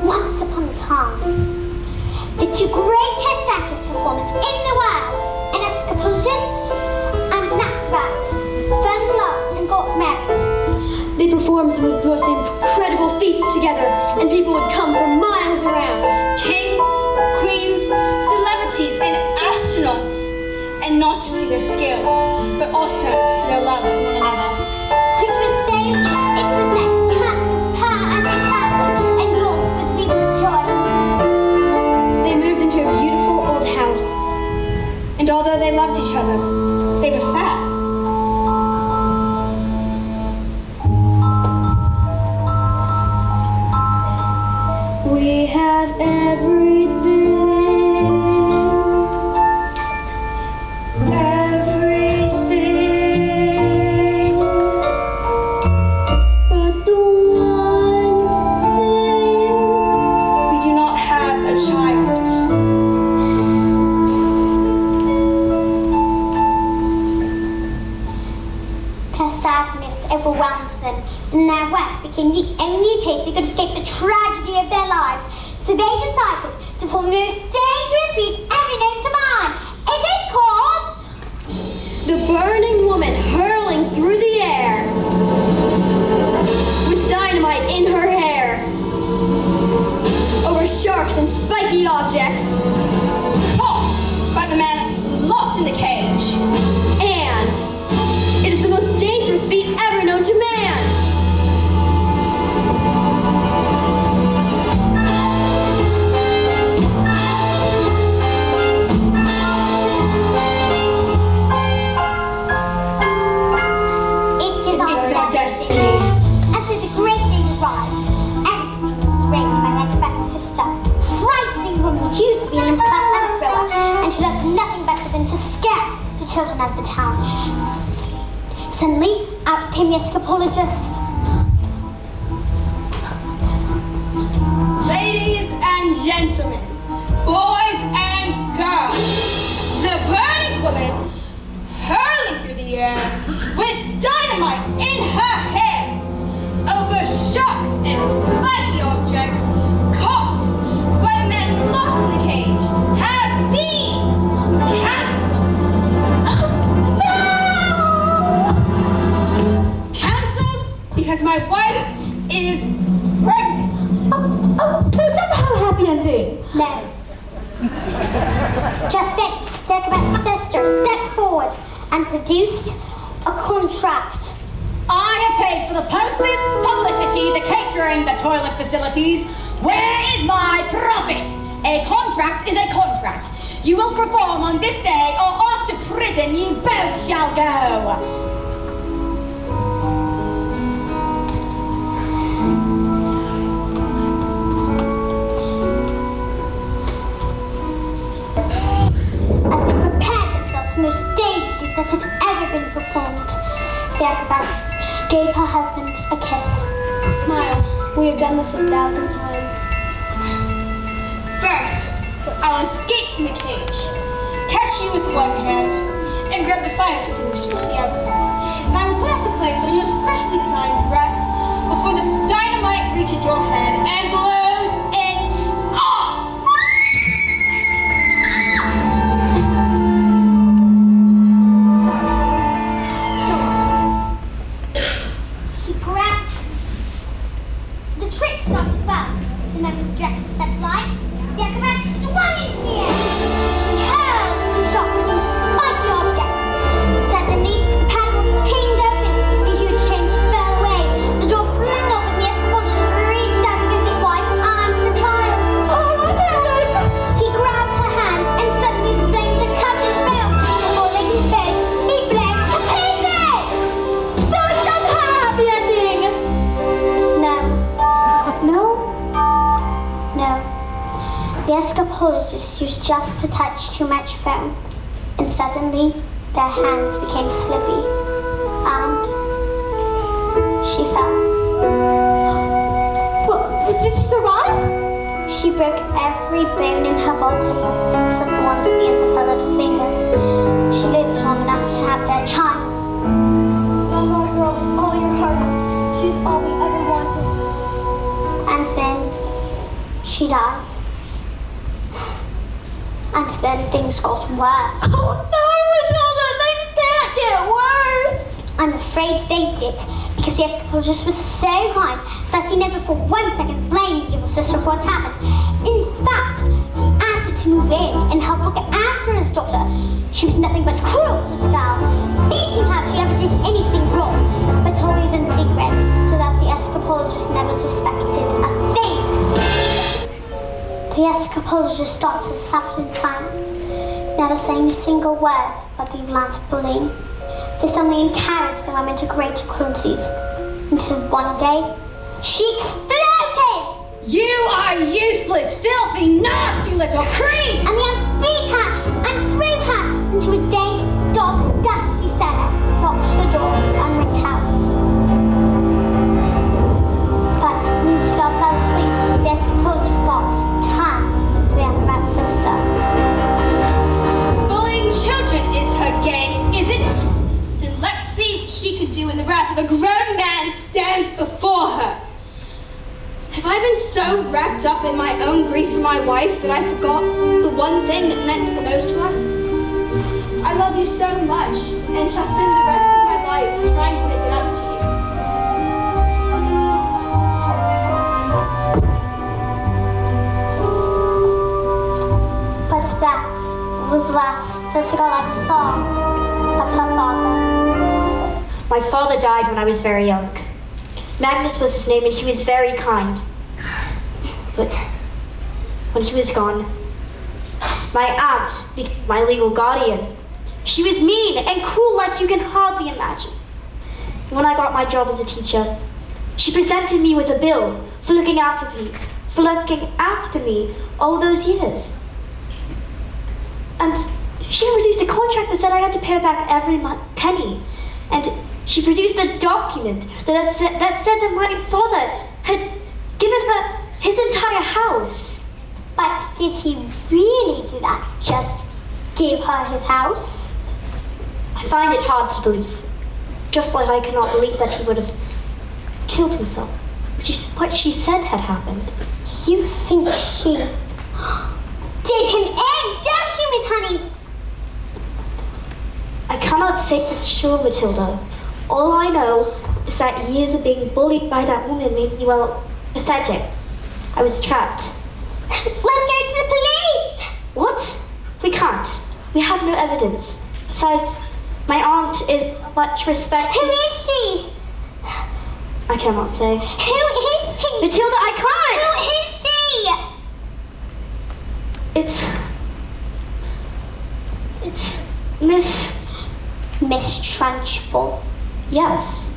once upon a time, the two greatest circus performers in the world, an escopologist and an acrobat, fell in love and got married. They performed some of the most incredible feats together, and people would come from miles around. Kings, queens, celebrities, and astronauts. And not just see their skill, but also see their love for one another. Which was so deep, it was said, cats would purr as they passed them, and dogs would weep with joy. They moved into a beautiful old house. And although they loved each other, they were sad. We have everything. Overwhelmed them, and their work became the only place they could escape the tragedy of their lives. So they decided to form the most dangerous feat ever known to man. It is called the burning woman hurling through the air with dynamite in her hair over sharks and spiky objects, caught by the man locked in the cage. And it is the most dangerous feat ever known to man. It's our destiny. And so the great day arrived. Everything was arranged by Acrobat's sister, frightening woman who used to be an class hammer thrower, and who loved nothing better than to scare the children of the town. Suddenly, out came the escopologist. Ladies and gentlemen, boys and girls, the burning woman hurling through the air with dynamite in her hair over sharks and spiky objects, caught by the man locked in the cage, has been cancelled. Because my wife is pregnant. So that's how happy ending. No. Just then, the Acrobat's sister stepped forward and produced a contract. I have paid for the posters, publicity, the catering, the toilet facilities. Where is my profit? A contract is a contract. You will perform on this day, or off to prison you both shall go. As they prepared themselves for the most dangerous feat that had ever been performed, the Acrobat gave her husband a kiss. Smile. We have done this 1,000 times. First, I'll escape from the cage, catch you with one hand, and grab the fire extinguisher with the other. And I will put out the flames on your specially designed dress before the dynamite reaches your head and blows it off! She grabbed. The trick started well. The moment the dress was set alight, the Acrobat swung into the air. She hurled the shocks and spiky objects. Suddenly, the padlocks pinged open. The huge chains fell away. The door flung open. The escopologist reached out against his wife and the child. Oh my God! He grabs her hand, and suddenly the flames are covered in foam. Before they can burn, he blows to pieces. So it's just how happy ending. No, No? no. The escopologist used just a touch too much foam, and suddenly their hands became slippy, and she fell. What? Did she survive? She broke every bone in her body, except the ones at the ends of her little fingers. She lived long enough to have their child. Love our girl with all your heart. She's all we ever wanted. And then she died. And then things got worse. Oh no, Matilda, things can't get worse. I'm afraid they did, because the Escopologist was so kind that he never for 1 second blamed the evil sister for what happened. In fact, he asked her to move in and help look after his daughter. She was nothing but cruel to Val, beating her if she ever did anything wrong, but always in secret, so that the Escopologist never suspected a thing. The Escopologist's daughter suffered in silence, never saying a single word about the evil aunt's bullying. This only encouraged the women to greater cruelties, until one day, she exploded! You are useless, filthy, nasty little creep! And the aunt beat her and threw her into a dank, dark, dusty cellar, locked the door and went out. But when the girl fell asleep, the Escopologist's thoughts turned to the Acrobat sister. Bullying children is her game, is it? Then let's see what she can do when the wrath of a grown man stands before her. Have I been so wrapped up in my own grief for my wife that I forgot the one thing that meant the most to us? I love you so much and shall spend the rest of my life trying to make it up to you. But that was the last that girl ever saw of her father. My father died when I was very young. Magnus was his name and he was very kind. But when he was gone, my aunt became my legal guardian. She was mean and cruel like you can hardly imagine. And when I got my job as a teacher, she presented me with a bill for looking after me all those years. And she produced a contract that said I had to pay her back every penny. And she produced a document that said that my father had given her his entire house. But did he really do that? Just give her his house? I find it hard to believe. Just like I cannot believe that he would have killed himself, which is what she said had happened. You think she did him in, don't you, Miss Honey? I cannot say for sure, Matilda. All I know is that years of being bullied by that woman made me, well, pathetic. I was trapped. Let's go to the police! What? We can't. We have no evidence. Besides, my aunt is much respected. Who is she? I cannot say. Who is she? Matilda, I can't! Who is she? It's Miss Miss Trunchbull. Yes.